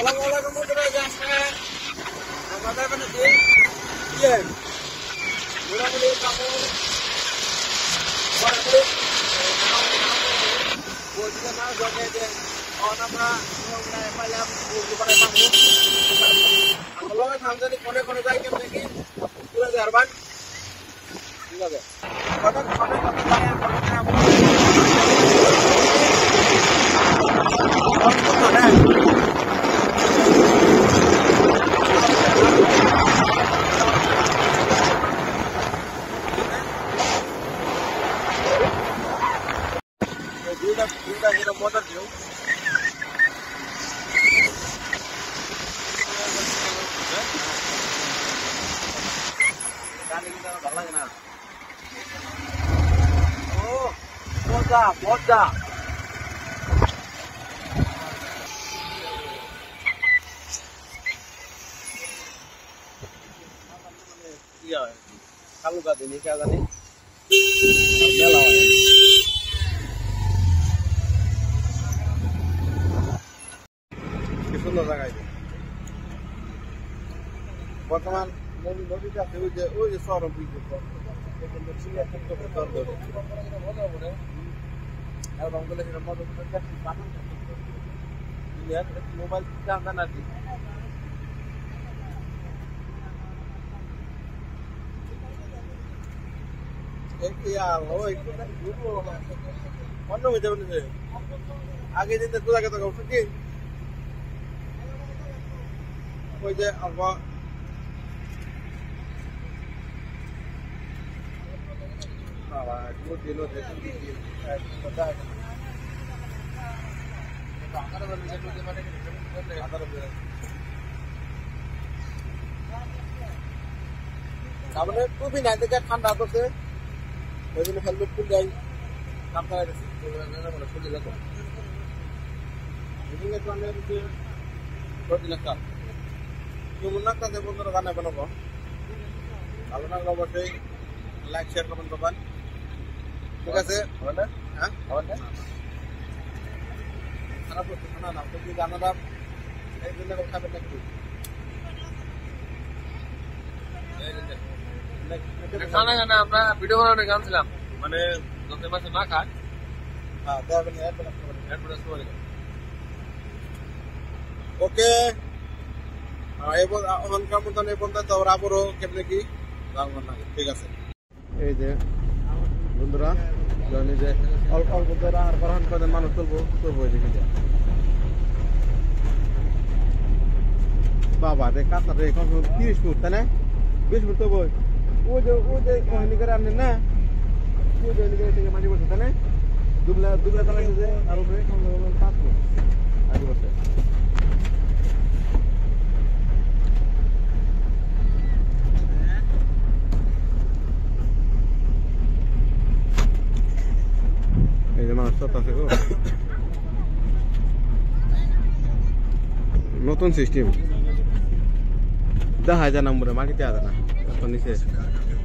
Assalamualaikum warahmatullahi wabarakatuh. Apa kabar nih? Iya. Mudah-mudahan kamu berhasil. Buat kita mau jaga aja. Oh, nama mulai malam buku pakai kamu. Kalau kamu jadi kone-kone lagi lagi, sudah jarban. Enggak deh. Kalau kone kamu bayar kamu. Kita hidup motor jauh. Kali kita balang na. Oh, moda. Iya. Kalau gak ini kayak gini. Bela. সুন্দর জায়গা এটা বর্তমান নদীটা ওই যে শহর mobile জানতেন আর কি অন্য হয়ে যাবে আগে যেতে তোরা কথা উঠে কি ওই যে আবা বাবা একটু দিল দেখুন কি কথা আছে আধার বলে যে মানে আধার বলে তাহলে খুবই না দেখে ঠান্ডা করতে ওই জন্য হেলমেট খুলে যাই ঠান্ডা গেছে মানে খুলে যাবো এদিকে তো আমি প্রতিদিন একটা Kemudian kita bentukkan apa nopo? Kalau nak nopo sih, like share komen kapan? Bukan sih, mana? Hah? Mana? Karena buat mana nak? Jadi jangan ada, ini nak kita bentuk. Karena kan আমরা video বানানোর গান ছিলাম মানে যত মাসে না খায় হ্যাঁ দেবেন অ্যাডভার্টাইজ করে ওকে এখনকার মতন এই পর্যন্ত তো আবারও কেমনে কি ঠিক আছে এই যে বন্ধুরা জানি যে অল্প অল্প করে আর বারণ করে মানুষ চলবো এই দিকে বাবা রে কাঁচা রে এখন 30 ফুট তাই না 20 ফুট তো বই ওই যে ওখানে করে আনেন না ওই যে থেকে মাঝে বসে তাই না দুবলা চালাইছে যে আর উপরে 5 ফুট আগে বসে নতুন সিস্টেম দেখা যায় না মুরে মাটিতে আছে না এখন নিচে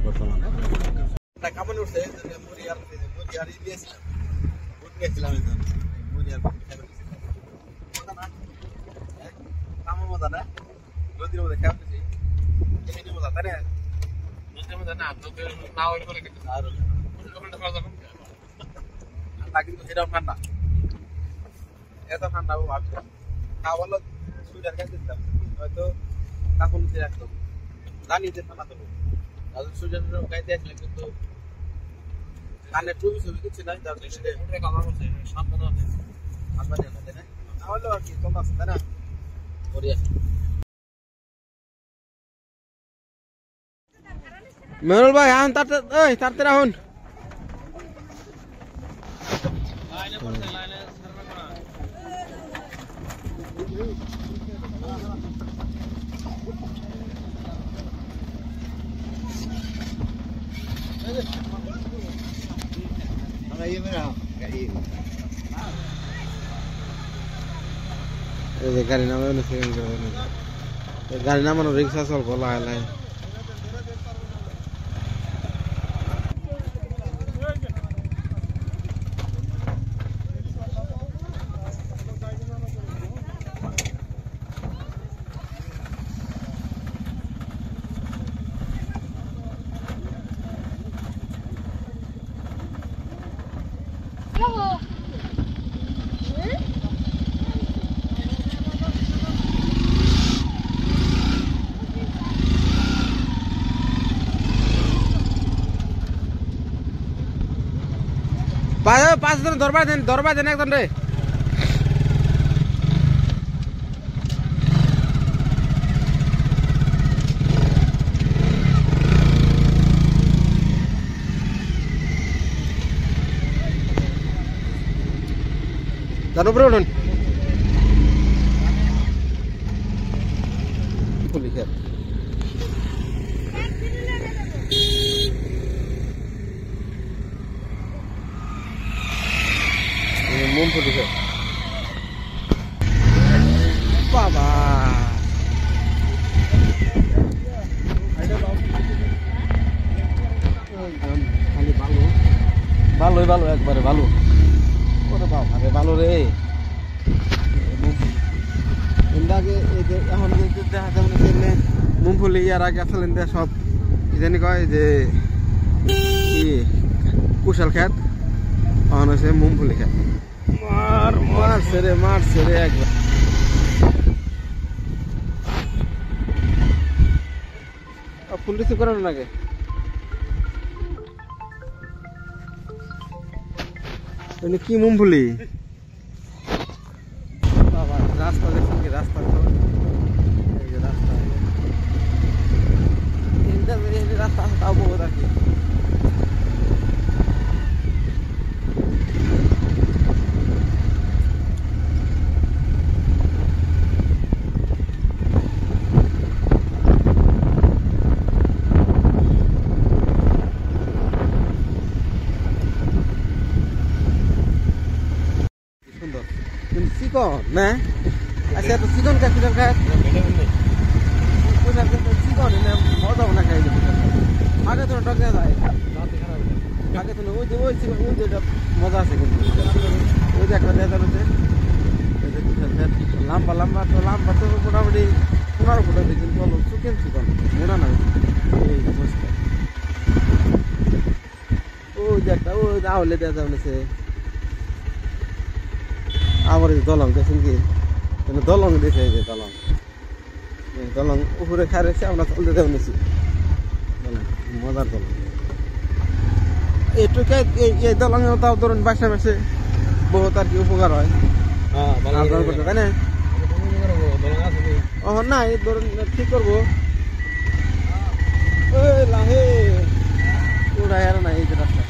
বর্তমান কামন উঠছে মুরিয়ার দিয়েছিলাম গেছিলাম মুরিয়ার কামন মজা না নদীর মধ্যে খেলতেছি এখানে মজা তাই না নদীর মধ্যে না তোদের নাও করে কিন্তু আর কিন্তু এটাও ঠান্ডা এত ঠান্ডা ভাবছিলাম খাওয়া বললো সুইটার গাছ দিতাম হয়তো কাকুন নিচে রাখতাম জানি যে ঠান্ডা তবু সুইটার গাইতে আসলাম কিন্তু কানে টুবি ছবি কিছু নাই তার কামার মধ্যে সাবধান তাই না তাহলে আর কি চলতে আছে তাই না করি আসি মেহরুল ভাই এখন তাড়াতাড়ি রাখুন গাড়ি নামানো রিক্সা চলবো লাহে লাহে পাঁচ জন দরবার দেন একজন রে জানো উপরে উঠুন ফুলি খেত মুমফলি খেত বাবা খালি ভালো ভালোই ভালো একবারে ভালো ওরে বাবা রে ভালো রে আগে এই যে এখন দেখা যাবে মুমফলি ইয়ার আগে আসলেন সব জানি কয় যে কি কুশাল খেত এখন হচ্ছে মুমফলি খেত মারছে রে একবার ফুল রিসিভ করানো লাগে কি মুমফলি রাস্তা দেখুন কি রাস্তা এই যে রাস্তা রাস্তা তাও বহুত আর কি সুন্দর কিন্তু চিকন না আচ্ছা এত চিকন কাজ চিকন মজাও না খাই আগে তো টকে যায় আগে তো ওই যেটা মজা আছে কিন্তু ওই যে একটা দেওয়া যাবে লম্বা তো মোটামুটি 15 ফুট হবে কিন্তু চিকন মোটা না এই অবস্থা ওই যে একটা ওই আহলে দেওয়া যাবে আবার দলং দেখুন কি দলং দেখে যে দলং উপরে খাই রেখে আমরা চলতে দেব নিছি মজার দলং একটু এই দলং তাও ধরুন বাসা মাসে বহুত আর কি উপকার হয় তাই না ও না এই ধরুন ঠিক করবো লাহে উড়াই আর না এই যে রাস্তা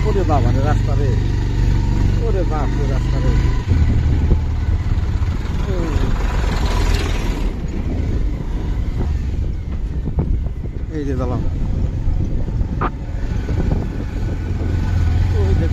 ওরে বাবা রে রাস্তা রে ওরে বাপ রে রাস্তা রে এই যে দালাম ওই যে